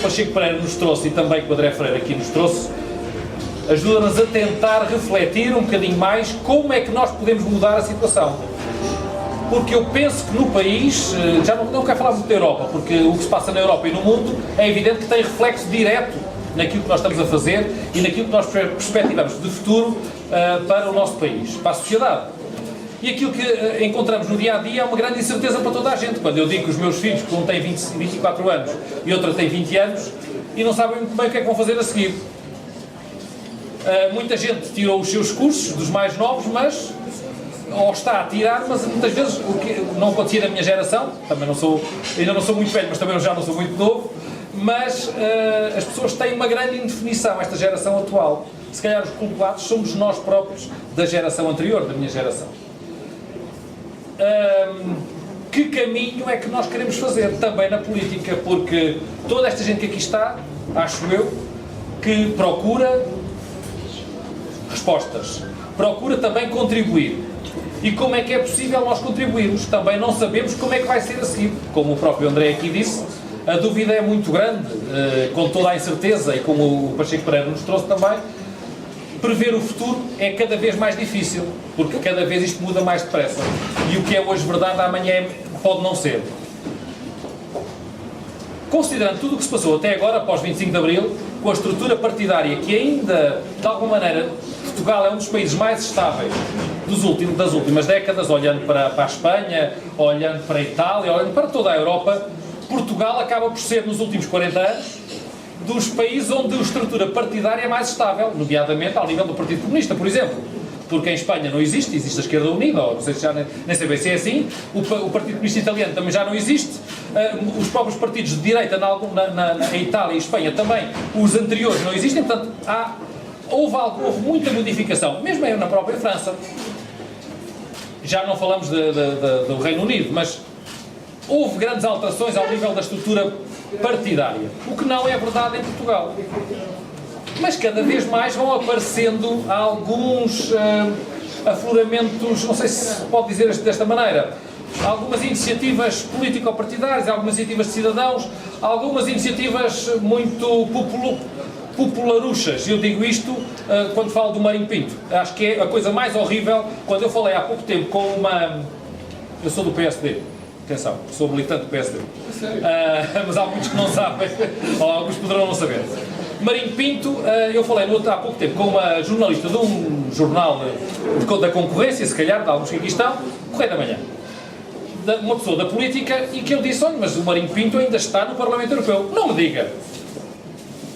Pacheco Pereira nos trouxe e também que o André Freire aqui nos trouxe, ajuda-nos a tentar refletir um bocadinho mais como é que nós podemos mudar a situação. Porque eu penso que no país, já não quero falar muito da Europa, porque o que se passa na Europa e no mundo é evidente que tem reflexo direto naquilo que nós estamos a fazer e naquilo que nós perspectivamos de futuro para o nosso país, para a sociedade. E aquilo que encontramos no dia-a-dia é uma grande incerteza para toda a gente. Quando eu digo que os meus filhos, que um tem 24 anos e outro tem 20 anos, e não sabem muito bem o que é que vão fazer a seguir. Muita gente tirou os seus cursos, dos mais novos, mas ou está a tirar, mas muitas vezes, o que não acontecia na minha geração, também ainda não sou muito velho, mas também já não sou muito novo, mas as pessoas têm uma grande indefinição, esta geração atual. Se calhar os culpados somos nós próprios da geração anterior, da minha geração. Que caminho é que nós queremos fazer também na política? Porque toda esta gente que aqui está, acho eu, que procura respostas, procura também contribuir. E como é que é possível nós contribuirmos? Também não sabemos como é que vai ser a seguir. Como o próprio André aqui disse, a dúvida é muito grande, com toda a incerteza, e como o Pacheco Pereira nos trouxe também, prever o futuro é cada vez mais difícil, porque cada vez isto muda mais depressa. E o que é hoje verdade, amanhã pode não ser. Considerando tudo o que se passou até agora, após 25 de Abril, com a estrutura partidária que ainda, de alguma maneira, Portugal é um dos países mais estáveis das últimas décadas, olhando para a Espanha, olhando para a Itália, olhando para toda a Europa, Portugal acaba por ser, nos últimos 40 anos, dos países onde a estrutura partidária é mais estável, nomeadamente ao nível do Partido Comunista, por exemplo. Porque em Espanha não existe a esquerda unida, ou não sei se já nem sei bem se é assim, o Partido Comunista Italiano também já não existe, os próprios partidos de direita na Itália e Espanha também, os anteriores não existem, portanto houve muita modificação, mesmo na própria França. Já não falamos do Reino Unido, mas houve grandes alterações ao nível da estrutura partidária, o que não é verdade em Portugal. Mas cada vez mais vão aparecendo alguns afloramentos, não sei se pode dizer desta maneira, algumas iniciativas político-partidárias, algumas iniciativas de cidadãos, algumas iniciativas muito popularuchas. Eu digo isto quando falo do Marinho Pinto. Acho que é a coisa mais horrível. Quando eu falei há pouco tempo com uma... Eu sou do PSD. Atenção, sou militante do PSD. Mas há muitos que não sabem, ou alguns poderão não saber. Marinho Pinto, eu falei há pouco tempo com uma jornalista de um jornal da concorrência, se calhar, de alguns que aqui estão, Correio da Manhã. Uma pessoa da política, e que eu disse, olha, mas o Marinho Pinto ainda está no Parlamento Europeu. Não me diga.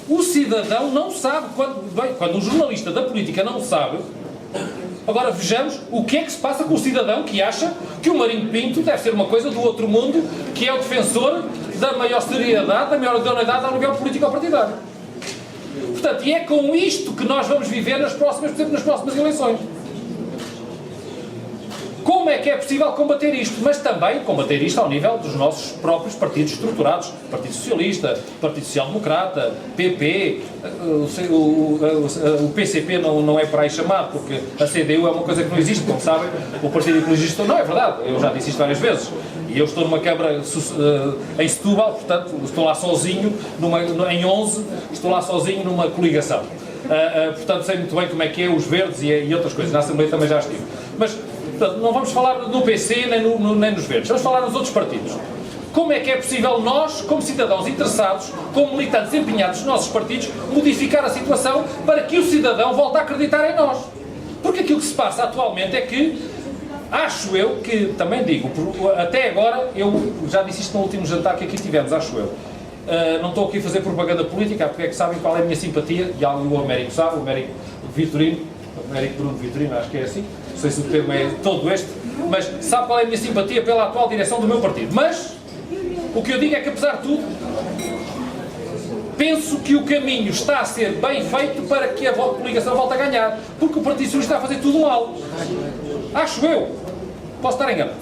O cidadão não sabe, quando um jornalista da política não sabe. Agora vejamos o que é que se passa com o cidadão que acha que o Marinho Pinto deve ser uma coisa do outro mundo, que é o defensor da maior seriedade, da maior idoneidade ao nível político-partidário. Portanto, e é com isto que nós vamos viver por exemplo, nas próximas eleições. Como é que é possível combater isto? Mas também combater isto ao nível dos nossos próprios partidos estruturados. Partido Socialista, Partido Social Democrata, PP, o PCP não é para aí chamado, porque a CDU é uma coisa que não existe, como sabem, o Partido Ecologista não é verdade, eu já disse isto várias vezes. E eu estou numa Câmara em Setúbal, portanto, estou lá sozinho, em 11, estou lá sozinho numa coligação. Portanto, sei muito bem como é que é os verdes e outras coisas. Na Assembleia também já estive. Mas, portanto, não vamos falar no PC nem nos verdes, vamos falar nos outros partidos. Como é que é possível nós, como cidadãos interessados, como militantes empenhados nos nossos partidos, modificar a situação para que o cidadão volte a acreditar em nós? Porque aquilo que se passa atualmente é que, acho eu, que também digo, até agora, eu já disse isto no último jantar que aqui tivemos, acho eu, não estou aqui a fazer propaganda política, porque é que sabem qual é a minha simpatia, e o Américo sabe, o Américo Vitorino, o Américo Bruno Vitorino, acho que é assim, não sei se o termo é todo este, mas sabe qual é a minha simpatia pela atual direção do meu partido. Mas, o que eu digo é que, apesar de tudo, penso que o caminho está a ser bem feito para que a coligação volte a ganhar, porque o Partido Socialista está a fazer tudo mal. Acho eu. Posso estar enganado.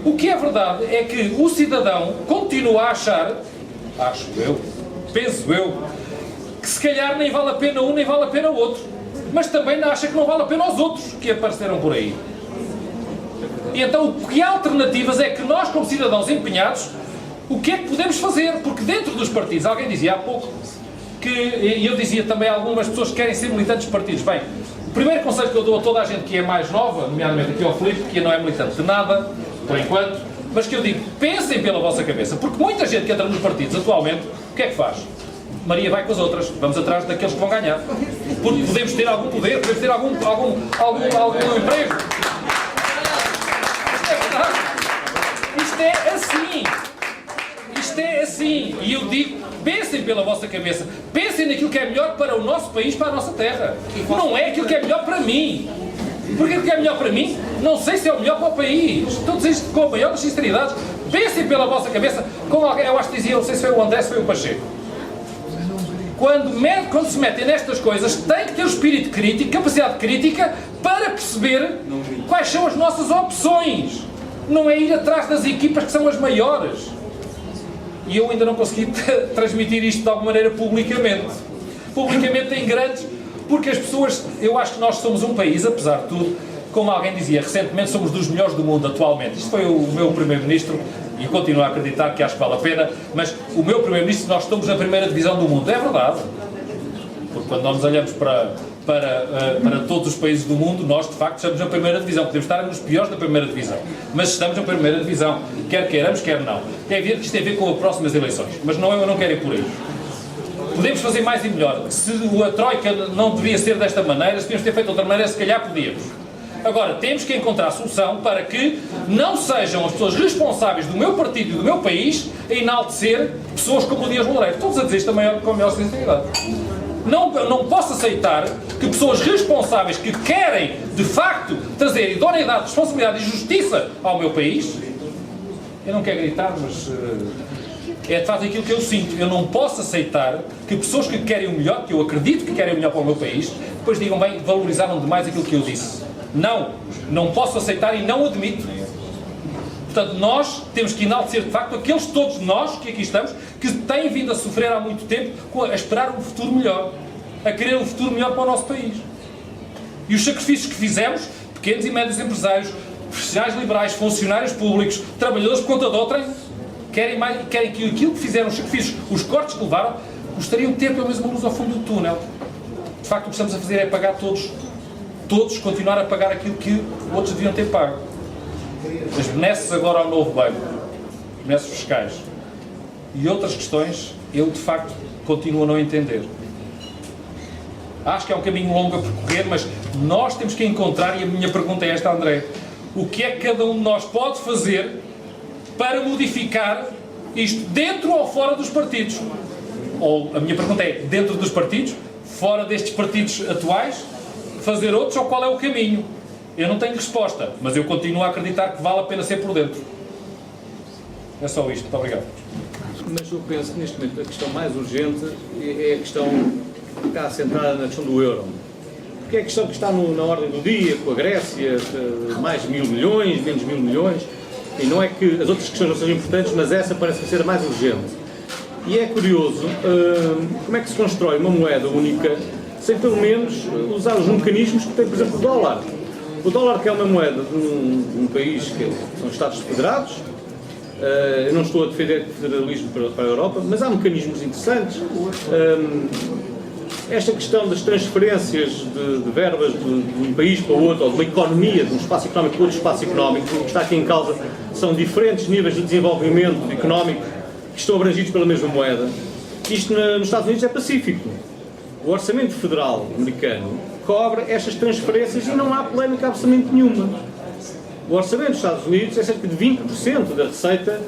O que é verdade é que o cidadão continua a achar, acho eu, penso eu, que se calhar nem vale a pena um nem vale a pena o outro, mas também acha que não vale a pena os outros que apareceram por aí. E então, o que há alternativas é que nós, como cidadãos empenhados, O que é que podemos fazer? Porque dentro dos partidos, alguém dizia há pouco, e eu dizia também a algumas pessoas que querem ser militantes de partidos. Bem, o primeiro conselho que eu dou a toda a gente que é mais nova, nomeadamente aqui ao Filipe, que não é militante de nada, por enquanto, mas que eu digo, pensem pela vossa cabeça, porque muita gente que entra nos partidos atualmente, o que é que faz? Maria vai com as outras, vamos atrás daqueles que vão ganhar. Porque podemos ter algum poder, podemos ter algum emprego. Isto é verdade. Isto é assim. E eu digo, pensem pela vossa cabeça. Pensem naquilo que é melhor para o nosso país, para a nossa terra. Não é aquilo que é melhor para mim. Porque aquilo que é melhor para mim, não sei se é o melhor para o país. Estou a dizer isto com a maior das sinceridades. Pensem pela vossa cabeça. Como alguém, eu acho que dizia, não sei se foi o André, se foi o Pacheco. Quando se metem nestas coisas, tem que ter o espírito crítico, capacidade crítica, para perceber quais são as nossas opções. Não é ir atrás das equipas que são as maiores. E eu ainda não consegui transmitir isto de alguma maneira publicamente. Publicamente em grandes, porque as pessoas, eu acho que nós somos um país, apesar de tudo, como alguém dizia, recentemente somos dos melhores do mundo atualmente. Isto foi o meu primeiro-ministro, e continuo a acreditar que acho que vale a pena, mas o meu primeiro-ministro, nós estamos na primeira divisão do mundo. É verdade. Porque quando nós olhamos para todos os países do mundo, nós de facto estamos na primeira divisão. Podemos estar nos piores da primeira divisão, mas estamos na primeira divisão, quer queiramos, quer não. Tem a ver que isto tem a ver com as próximas eleições, mas eu não quero ir por aí. Podemos fazer mais e melhor. Se a Troika não devia ser desta maneira, se tínhamos ter feito de outra maneira, se calhar podíamos. Agora, temos que encontrar a solução para que não sejam as pessoas responsáveis do meu partido e do meu país a enaltecer pessoas como o Dias Loureiro. Todos a dizer isto com a maior sinceridade. Não posso aceitar que pessoas responsáveis que querem, de facto, trazer idoneidade, responsabilidade e justiça ao meu país, eu não quero gritar, mas é de facto aquilo que eu sinto. Eu não posso aceitar que pessoas que querem o melhor, que eu acredito que querem o melhor para o meu país, depois digam, bem, valorizaram demais aquilo que eu disse. Não posso aceitar e não admito. Portanto, nós temos que enaltecer, de facto, aqueles todos nós que aqui estamos, que têm vindo a sofrer há muito tempo, a esperar um futuro melhor, a querer um futuro melhor para o nosso país. E os sacrifícios que fizemos, pequenos e médios empresários, profissionais liberais, funcionários públicos, trabalhadores por conta de outrem, querem que aquilo que fizeram, os sacrifícios, os cortes que levaram, gostariam de ter pelo menos uma luz ao fundo do túnel. De facto, o que estamos a fazer é pagar todos continuar a pagar aquilo que outros deviam ter pago. As benesses agora ao novo banco, benesses fiscais e outras questões, eu de facto continuo a não entender. Acho que é um caminho longo a percorrer, mas nós temos que encontrar, e a minha pergunta é esta, André, o que é que cada um de nós pode fazer para modificar isto dentro ou fora dos partidos? Ou a minha pergunta é, dentro dos partidos, fora destes partidos atuais, fazer outros, ou qual é o caminho? Eu não tenho resposta, mas eu continuo a acreditar que vale a pena ser por dentro. É só isto. Muito obrigado. Mas eu penso que neste momento a questão mais urgente é a questão que está centrada na questão do euro. Porque é a questão que está na ordem do dia, com a Grécia, mais 1.000 milhões, menos 1.000 milhões, e não é que as outras questões não sejam importantes, mas essa parece ser a mais urgente. E é curioso como é que se constrói uma moeda única sem pelo menos usar os mecanismos que tem, por exemplo, o dólar. O dólar, que é uma moeda de um país que são Estados Federados, eu não estou a defender federalismo para a Europa, mas há mecanismos interessantes. Esta questão das transferências de verbas de um país para o outro, ou de uma economia, de um espaço económico para outro espaço económico, o que está aqui em causa são diferentes níveis de desenvolvimento económico que estão abrangidos pela mesma moeda. Isto nos Estados Unidos é pacífico. O Orçamento Federal americano cobra estas transferências e não há polémica absolutamente nenhuma. O Orçamento dos Estados Unidos é cerca de 20% da receita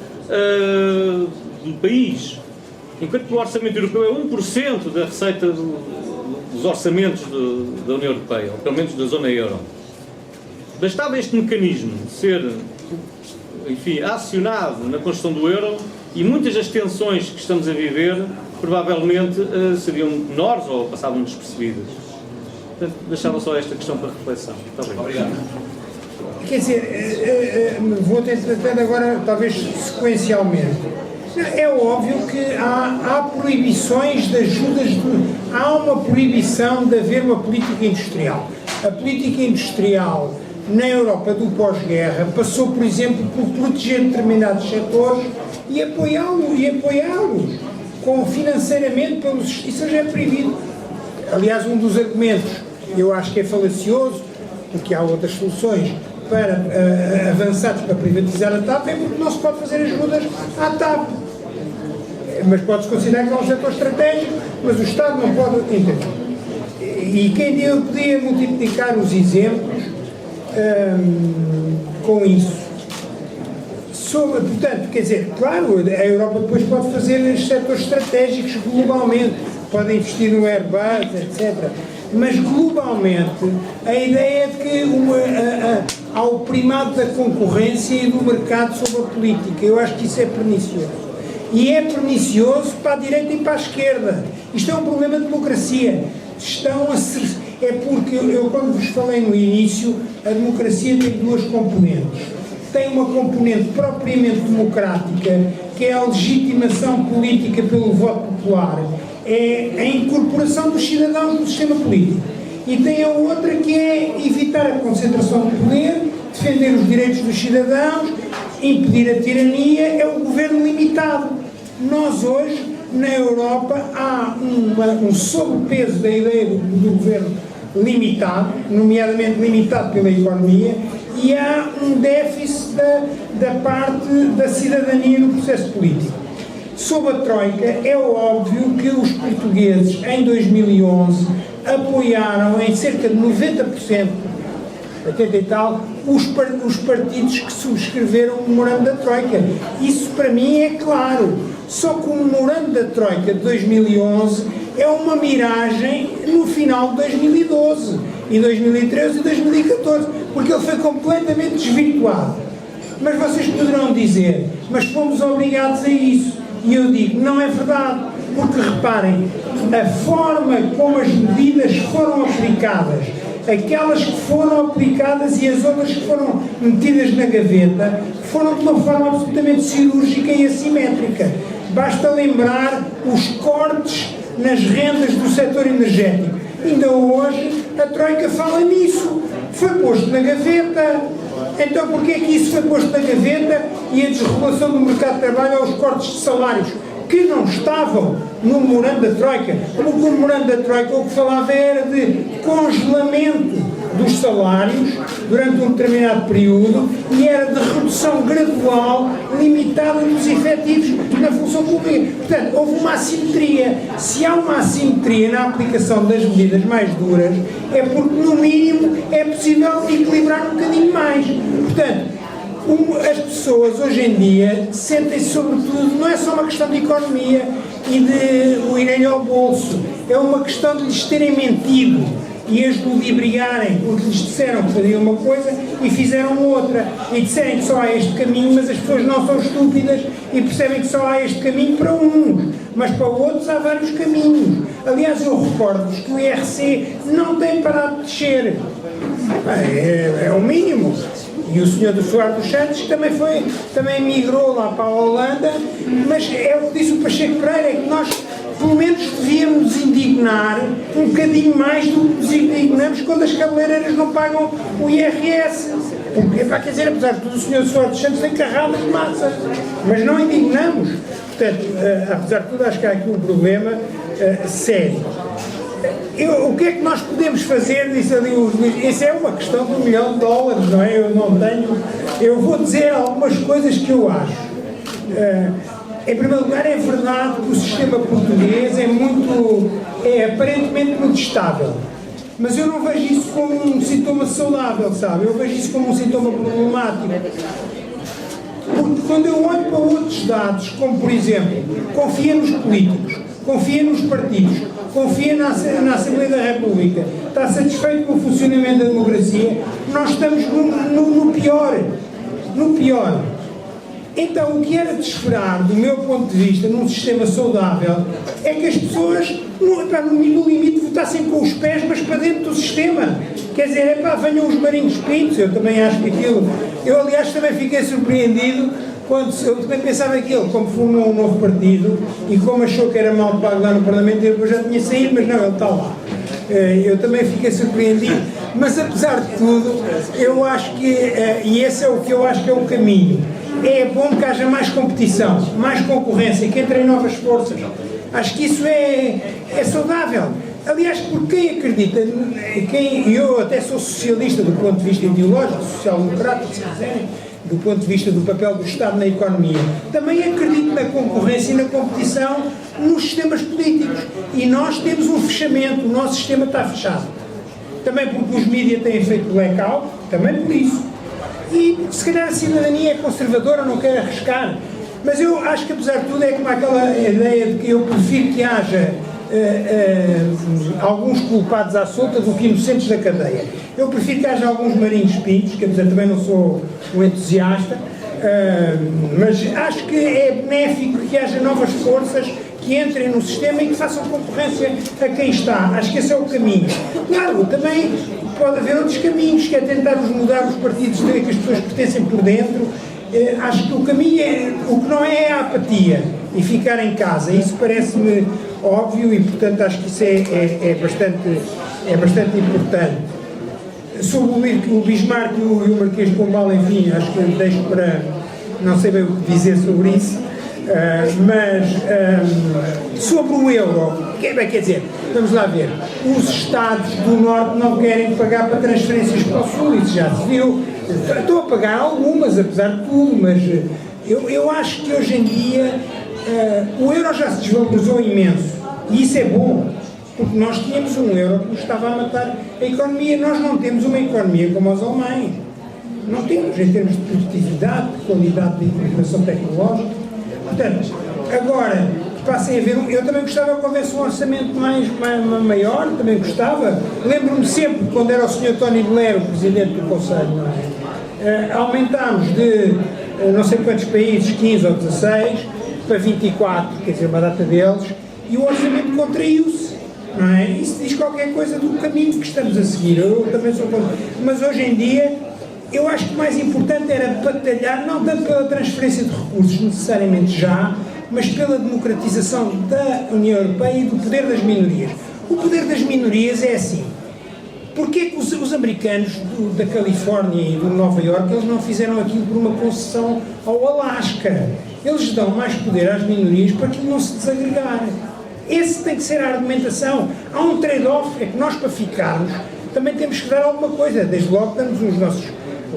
do país, enquanto que o Orçamento Europeu é 1% da receita dos orçamentos da União Europeia, ou pelo menos da zona euro. Bastava este mecanismo ser, enfim, acionado na construção do euro e muitas das tensões que estamos a viver provavelmente seriam menores ou passavam despercebidas. Portanto, deixava só esta questão para reflexão. Muito obrigado. Quer dizer, vou tentar agora, talvez sequencialmente. É óbvio que há proibições de ajudas, há uma proibição de haver uma política industrial. A política industrial na Europa do pós-guerra passou, por exemplo, por proteger determinados setores e apoiá-los financeiramente pela justiça já é proibido. Aliás, um dos argumentos, eu acho que é falacioso, porque há outras soluções para avançados para privatizar a TAP, é porque não se pode fazer ajudas à TAP. Mas pode-se considerar que é um setor estratégico, mas o Estado não pode entender. E quem eu podia multiplicar os exemplos com isso. Portanto, quer dizer, claro, a Europa depois pode fazer setores estratégicos globalmente, pode investir no Airbus, etc. Mas globalmente a ideia é de que há o primado da concorrência e do mercado sobre a política. Eu acho que isso é pernicioso. E é pernicioso para a direita e para a esquerda. Isto é um problema de democracia. É porque eu quando vos falei no início, a democracia tem duas componentes. Tem uma componente propriamente democrática, que é a legitimação política pelo voto popular, é a incorporação dos cidadãos no sistema político. E tem a outra que é evitar a concentração de poder, defender os direitos dos cidadãos, impedir a tirania, é o governo limitado. Nós hoje, na Europa, há um sobrepeso da ideia do governo limitado, nomeadamente limitado pela economia, e há um déficit da parte da cidadania no processo político. Sob a Troika, é óbvio que os portugueses, em 2011, apoiaram em cerca de 90%, 80 e tal, os partidos que subscreveram o memorando da Troika. Isso para mim é claro. Só que o memorando da Troika de 2011 é uma miragem no final de 2012, e 2013 e 2014, porque ele foi completamente desvirtuado. Mas vocês poderão dizer, mas fomos obrigados a isso. E eu digo, não é verdade, porque reparem, a forma como as medidas foram aplicadas, aquelas que foram aplicadas e as outras que foram metidas na gaveta, foram de uma forma absolutamente cirúrgica e assimétrica. Basta lembrar os cortes nas rendas do setor energético. Ainda hoje a Troika fala nisso. Foi posto na gaveta. Então porquê é que isso foi posto na gaveta e a desregulação do mercado de trabalho aos cortes de salários que não estavam no memorando da Troika? Porque o memorando da Troika o que falava era de congelamento dos salários durante um determinado período e era de redução gradual, limitada dos efetivos na função pública. Portanto, houve uma assimetria. Se há uma assimetria na aplicação das medidas mais duras, é porque, no mínimo, é possível equilibrar um bocadinho mais. Portanto, as pessoas hoje em dia sentem-se, sobretudo, não é só uma questão de economia e de o irem ao bolso, é uma questão de lhes terem mentido e as ludibriarem, porque lhes disseram que fariam uma coisa e fizeram outra, e disserem que só há este caminho, mas as pessoas não são estúpidas e percebem que só há este caminho para uns, mas para outros há vários caminhos. Aliás, eu recordo-vos que o IRC não tem parado de descer. É o mínimo. E o senhor do Soares dos Santos também migrou lá para a Holanda, mas é o que disse o Pacheco Pereira, é que nós pelo menos devíamos nos indignar um bocadinho mais do que nos indignamos quando as cabeleireiras não pagam o IRS. Quer dizer, apesar de tudo, o senhor Soares dos Santos tem carradas de massa, mas não indignamos. Portanto, apesar de tudo, acho que há aqui um problema sério. O que é que nós podemos fazer, disse ali o Luís, isso é uma questão de $1 milhão, não é? Eu vou dizer algumas coisas que eu acho. Em primeiro lugar, é verdade que o sistema português é aparentemente muito estável, mas eu não vejo isso como um sintoma saudável, sabe? Eu vejo isso como um sintoma problemático. Porque quando eu olho para outros dados, como por exemplo, confia nos políticos, confia nos partidos, confia na Assembleia da República, está satisfeito com o funcionamento da democracia, nós estamos no pior. No pior. Então, o que era de esperar, do meu ponto de vista, num sistema saudável, é que as pessoas, no limite, votassem com os pés, mas para dentro do sistema. Quer dizer, venham os marinhos pintos, eu também acho que aquilo... Eu, aliás, também fiquei surpreendido quando eu também pensava que ele, como formou um novo partido, e como achou que era mal pago lá no Parlamento, eu já tinha saído, mas não, ele está lá. Eu também fiquei surpreendido, Mas apesar de tudo, eu acho que, e esse é o que eu acho que é o caminho, é bom que haja mais competição, mais concorrência, que entrem novas forças. Acho que isso é saudável. Aliás, por quem acredita, eu até sou socialista do ponto de vista ideológico, social-democrata, se quiserem, do ponto de vista do papel do Estado na economia, também acredito na concorrência e na competição nos sistemas políticos. E nós temos um fechamento, o nosso sistema está fechado. Também porque os mídias têm feito blackout, também por isso. E se calhar a cidadania é conservadora, não quer arriscar. Mas eu acho que apesar de tudo é como aquela ideia de que eu prefiro que haja alguns culpados à solta do que inocentes da cadeia. Eu prefiro que haja alguns marinhos pintos, quer dizer, também não sou um entusiasta, mas acho que é benéfico que haja novas forças que entrem no sistema e que façam concorrência a quem está. Acho que esse é o caminho. Claro, também pode haver outros caminhos, que é tentar mudar os partidos que as pessoas pertencem por dentro. Acho que o caminho o que não é a apatia e ficar em casa. Isso parece-me óbvio e, portanto, acho que isso é bastante importante. Sobre o Bismarck e o Marquês de Pombal, enfim, acho que deixo para... não sei bem o que dizer sobre isso, mas sobre o euro, quer dizer, vamos lá ver, os Estados do Norte não querem pagar para transferências para o Sul, isso já se viu. Estou a pagar algumas, apesar de tudo, mas eu acho que hoje em dia o euro já se desvalorizou imenso, e isso é bom, porque nós tínhamos um euro que nos estava a matar a economia. Nós não temos uma economia como os alemães, não temos em termos de produtividade, de qualidade de informação tecnológica. Portanto, agora que passem a ver, eu também gostava que houvesse um orçamento maior, também gostava. Lembro-me sempre, quando era o Sr. Tony Blair, o Presidente do Conselho, não é? Aumentámos de não sei quantos países, 15 ou 16, para 24, quer dizer, uma data deles, e o orçamento contraiu-se. Não é? Isso diz qualquer coisa do caminho que estamos a seguir. Eu também sou contra. Mas hoje em dia, eu acho que o mais importante era batalhar, não tanto pela transferência de recursos, necessariamente já, mas pela democratização da União Europeia e do poder das minorias. O poder das minorias é assim. Porquê é que os americanos da Califórnia e do Nova Iorque, eles não fizeram aquilo por uma concessão ao Alasca? Eles dão mais poder às minorias para aquilo não se desagregar. Esse tem que ser a argumentação. Há um trade-off, é que nós, para ficarmos, também temos que dar alguma coisa. Desde logo damos os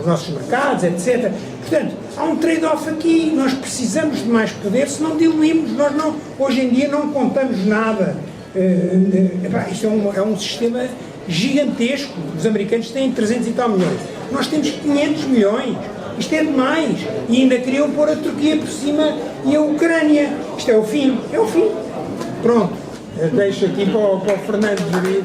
nossos mercados, etc. Portanto, há um trade-off aqui. Nós precisamos de mais poder, se não diluímos. Nós não, hoje em dia não contamos nada. Isto é um sistema gigantesco. Os americanos têm 300 e tal milhões. Nós temos 500 milhões. Isto é demais. E ainda queriam pôr a Turquia por cima e a Ucrânia. Isto é o fim. É o fim. Pronto, deixo aqui para o Fernando gerir.